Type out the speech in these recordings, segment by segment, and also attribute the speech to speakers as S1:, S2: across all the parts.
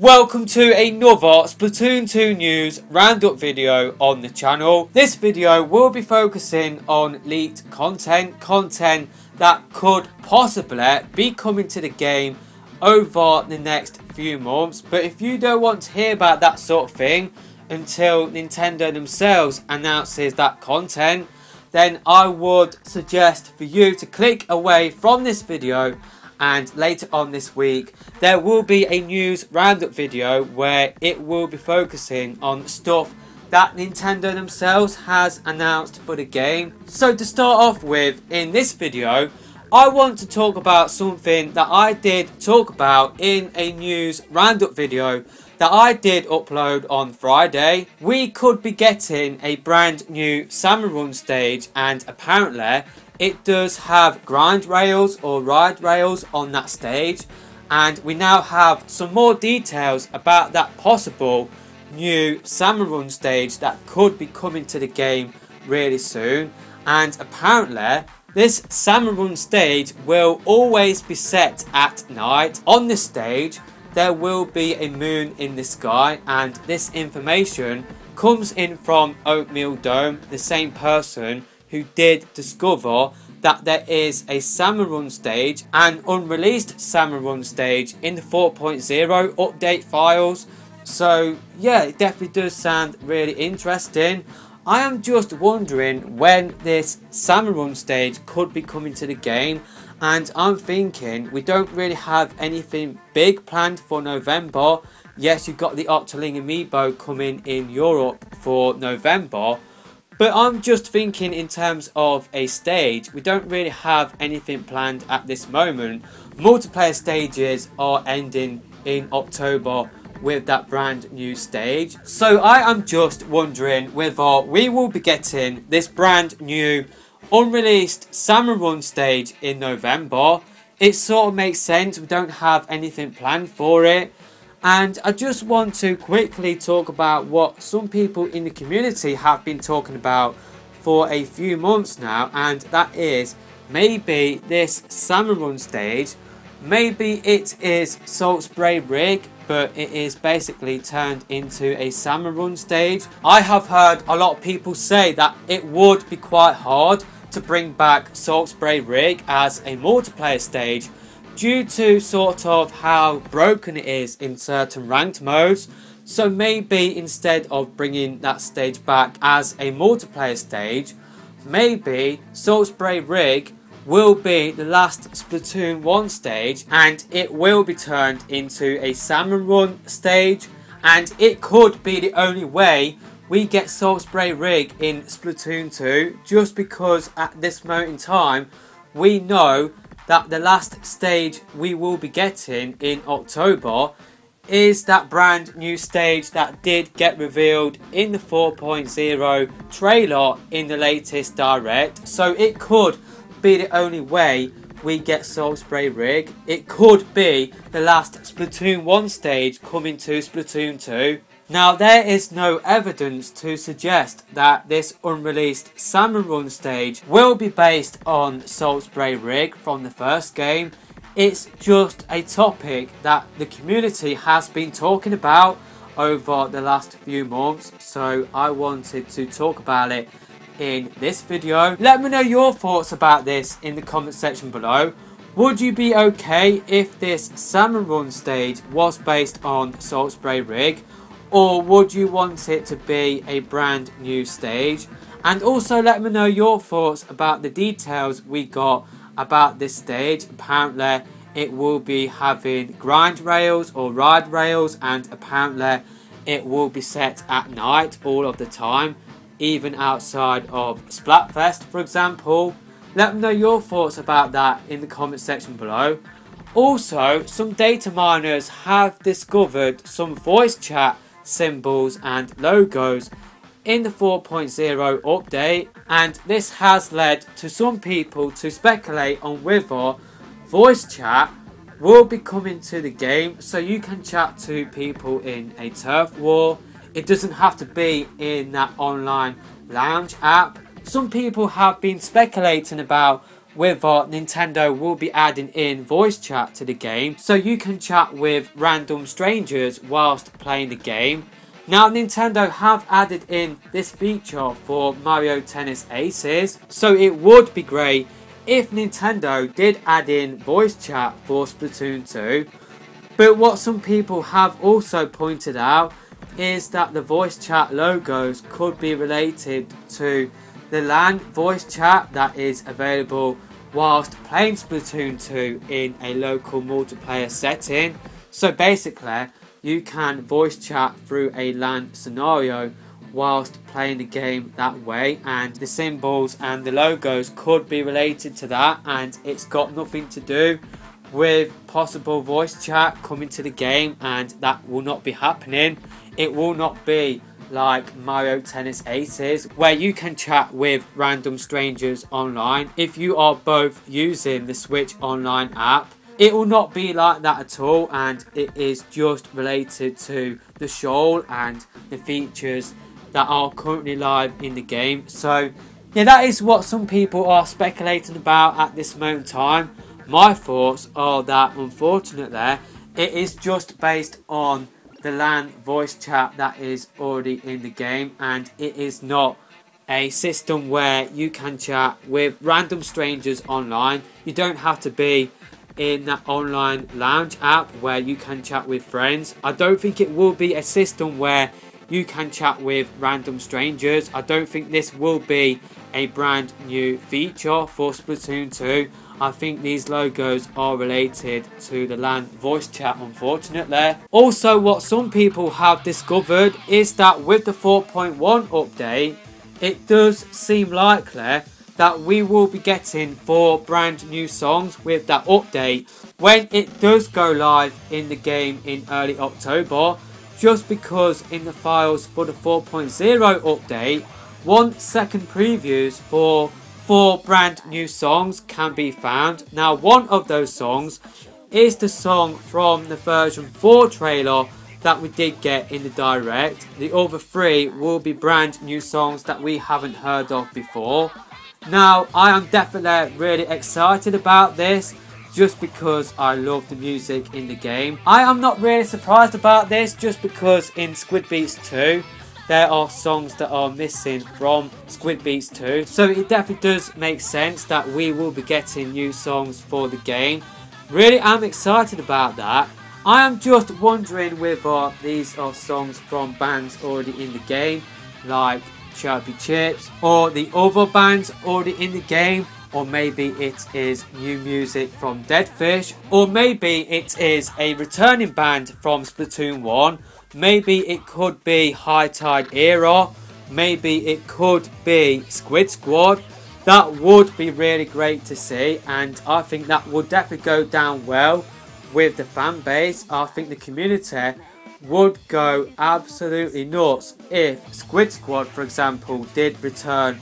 S1: Welcome to another Splatoon 2 news roundup video on the channel. This video will be focusing on leaked content that could possibly be coming to the game over the next few months. But if you don't want to hear about that sort of thing until Nintendo themselves announces that content, then I would suggest for you to click away from this video, and later on this week there will be a news roundup video where it will be focusing on stuff that Nintendo themselves has announced for the game. So to start off with, in this video I want to talk about something that I did talk about in a news roundup video that I did upload on Friday. We could be getting a brand new Salmon Run stage, and apparently it does have grind rails or ride rails on that stage, and we now have some more details about that possible new Salmon Run stage that could be coming to the game really soon. And apparently this Salmon Run stage will always be set at night. On this stage there will be a moon in the sky, and this information comes in from Oatmeal Dome, the same person who did discover that there is a Salmon Run stage, an unreleased Salmon Run stage in the 4.0 update files. So yeah, it definitely does sound really interesting. I am just wondering when this Salmon Run stage could be coming to the game, and I'm thinking we don't really have anything big planned for November. Yes, you've got the Octoling Amiibo coming in Europe for November, but I'm just thinking in terms of a stage, we don't really have anything planned at this moment. Multiplayer stages are ending in October with that brand new stage. So I am just wondering whether we will be getting this brand new unreleased Salmon Run stage in November. It sort of makes sense, we don't have anything planned for it. And I just want to quickly talk about what some people in the community have been talking about for a few months now, and that is maybe this Salmon Run stage, maybe it is Salt Spray Rig, but it is basically turned into a Salmon Run stage. I have heard a lot of people say that it would be quite hard to bring back Salt Spray Rig as a multiplayer stage due to sort of how broken it is in certain ranked modes. So maybe instead of bringing that stage back as a multiplayer stage, maybe Salt Spray Rig will be the last Splatoon 1 stage, and it will be turned into a Salmon Run stage, and it could be the only way we get Salt Spray Rig in Splatoon 2, just because at this moment in time we know that the last stage we will be getting in October is that brand new stage that did get revealed in the 4.0 trailer in the latest direct. So it could be the only way we get Salt Spray Rig. It could be the last Splatoon 1 stage coming to Splatoon 2. Now there is no evidence to suggest that this unreleased Salmon Run stage will be based on Salt Spray Rig from the first game. It's just a topic that the community has been talking about over the last few months, so I wanted to talk about it in this video. Let me know your thoughts about this in the comment section below. Would you be okay if this Salmon Run stage was based on Salt Spray Rig, or would you want it to be a brand new stage? And also let me know your thoughts about the details we got about this stage. Apparently it will be having grind rails or ride rails, and apparently it will be set at night all of the time, even outside of Splatfest for example. Let me know your thoughts about that in the comment section below. Also, some data miners have discovered some voice chat symbols and logos in the 4.0 update, and this has led to some people to speculate on whether voice chat will be coming to the game, so you can chat to people in a turf war. It doesn't have to be in that online lounge app. Some people have been speculating about with Nintendo will be adding in voice chat to the game, so you can chat with random strangers whilst playing the game. Now Nintendo have added in this feature for Mario Tennis Aces, so it would be great if Nintendo did add in voice chat for Splatoon 2. But what some people have also pointed out is that the voice chat logos could be related to the LAN voice chat that is available whilst playing Splatoon 2 in a local multiplayer setting. So basically, you can voice chat through a LAN scenario whilst playing the game that way, and the symbols and the logos could be related to that, and it's got nothing to do with possible voice chat coming to the game, and that will not be happening. It will not be like Mario Tennis Aces where you can chat with random strangers online if you are both using the Switch Online app. It will not be like that at all, and it is just related to the shoal and the features that are currently live in the game. So yeah, that is what some people are speculating about at this moment in time. My thoughts are that unfortunately it is just based on the LAN voice chat that is already in the game, and it is not a system where you can chat with random strangers online. You don't have to be in that online lounge app where you can chat with friends. I don't think it will be a system where you can chat with random strangers. I don't think this will be a brand new feature for Splatoon 2. I think these logos are related to the LAN voice chat, unfortunately. Also, what some people have discovered is that with the 4.1 update, it does seem likely that we will be getting 4 brand new songs with that update when it does go live in the game in early October, just because in the files for the 4.0 update, 1 second previews for 4 brand new songs can be found. Now one of those songs is the song from the version 4 trailer that we did get in the direct. The other 3 will be brand new songs that we haven't heard of before. Now I am definitely really excited about this, just because I love the music in the game. I am not really surprised about this, just because in Squid Beats 2 there are songs that are missing from Squid Beats 2, so it definitely does make sense that we will be getting new songs for the game. Really am excited about that. I am just wondering whether these are songs from bands already in the game, like Chirpy Chips, or the other bands already in the game, or maybe it is new music from Deadfish, or maybe it is a returning band from Splatoon 1, maybe it could be High Tide Era, maybe it could be Squid Squad. That would be really great to see, and I think that would definitely go down well with the fan base. I think the community would go absolutely nuts if Squid Squad, for example, did return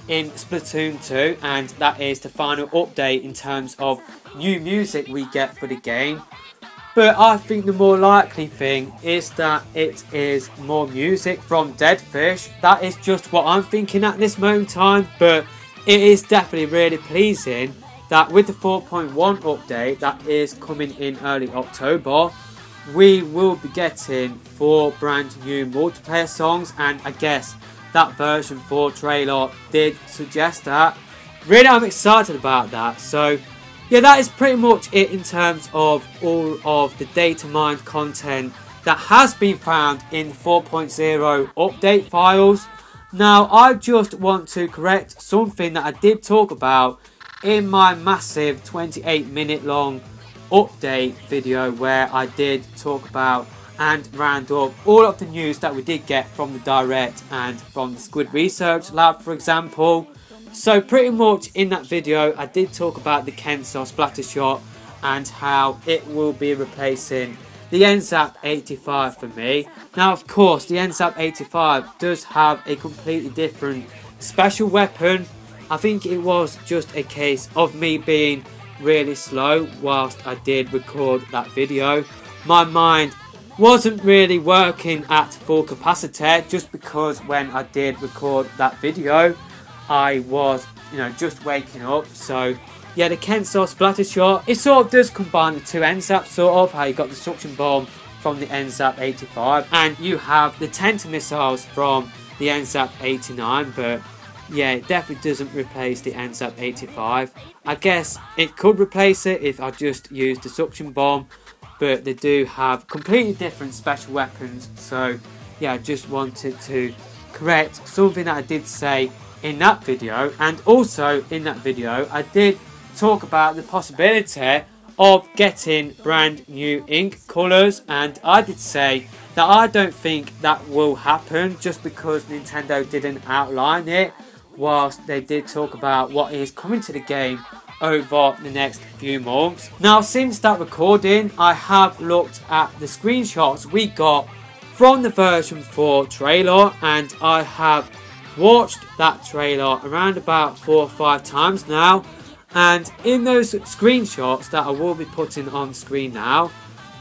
S1: in Splatoon 2, and that is the final update in terms of new music we get for the game. But I think the more likely thing is that it is more music from Deadfish. That is just what I'm thinking at this moment in time, but it is definitely really pleasing that with the 4.1 update that is coming in early October, we will be getting 4 brand new multiplayer songs, and I guess that version 4 trailer did suggest that. Really I'm excited about that. So yeah, that is pretty much it in terms of all of the data mined content that has been found in 4.0 update files. Now I just want to correct something that I did talk about in my massive 28-minute long update video, where I did talk about and round up all of the news that we did get from the direct and from the Squid Research Lab, for example. So pretty much in that video I did talk about the Kenso Splatter Shot and how it will be replacing the NZAP 85 for me. Now of course the NZAP 85 does have a completely different special weapon. I think it was just a case of me being really slow whilst I did record that video. My mind wasn't really working at full capacity, just because when I did record that video I was just waking up, so yeah, the Kenso splatter shot, it sort of does combine the two NZAP, sort of how you got the suction bomb from the NZAP 85 and you have the Tenta missiles from the NZAP 89, but yeah, it definitely doesn't replace the NZAP 85. I guess it could replace it if I just used the suction bomb, but they do have completely different special weapons. So yeah, I just wanted to correct something that I did say in that video. And also in that video I did talk about the possibility of getting brand new ink colours, and I did say that I don't think that will happen just because Nintendo didn't outline it, whilst they did talk about what is coming to the game over the next few months. Now, since that recording, I have looked at the screenshots we got from the version 4 trailer, and I have watched that trailer around about 4 or 5 times now, and in those screenshots that I will be putting on screen now,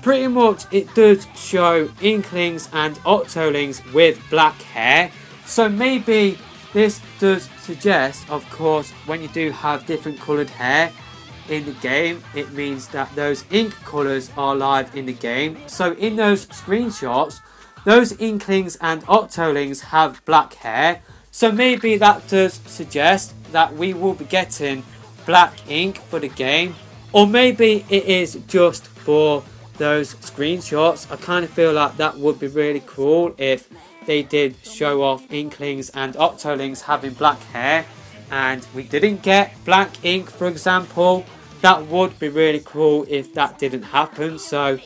S1: pretty much it does show Inklings and Octolings with black hair. So maybe this does suggest, of course, when you do have different coloured hair in the game, it means that those ink colours are live in the game. So in those screenshots, those Inklings and Octolings have black hair. So maybe that does suggest that we will be getting black ink for the game, or maybe it is just for those screenshots. I kind of feel like that would be really cool if they did show off Inklings and Octolings having black hair and we didn't get black ink, for example. That would be really cool if that didn't happen. So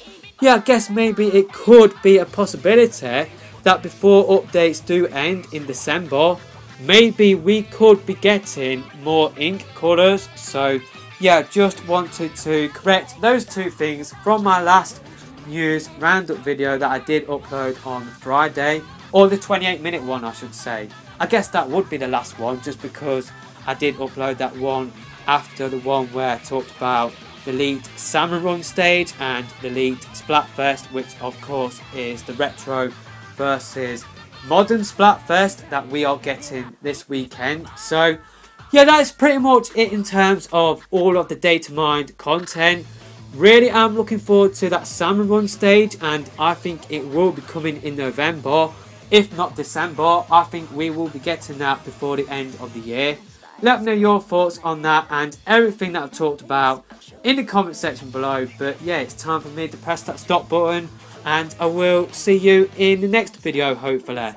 S1: yeah, I guess maybe it could be a possibility that before updates do end in December, maybe we could be getting more ink colours. So yeah, just wanted to correct those two things from my last news roundup video that I did upload on Friday, or the 28-minute one I should say. I guess that would be the last one, just because I did upload that one after the one where I talked about the Elite Salmon Run stage and the Elite Splatfest, which of course is the retro versus modern Splatfest that we are getting this weekend. So yeah, that is pretty much it in terms of all of the data mined content. Really am looking forward to that Salmon Run stage, and I think it will be coming in November, if not December. I think we will be getting that before the end of the year. Let me know your thoughts on that and everything that I've talked about in the comment section below. But yeah, it's time for me to press that stop button, and I will see you in the next video, hopefully.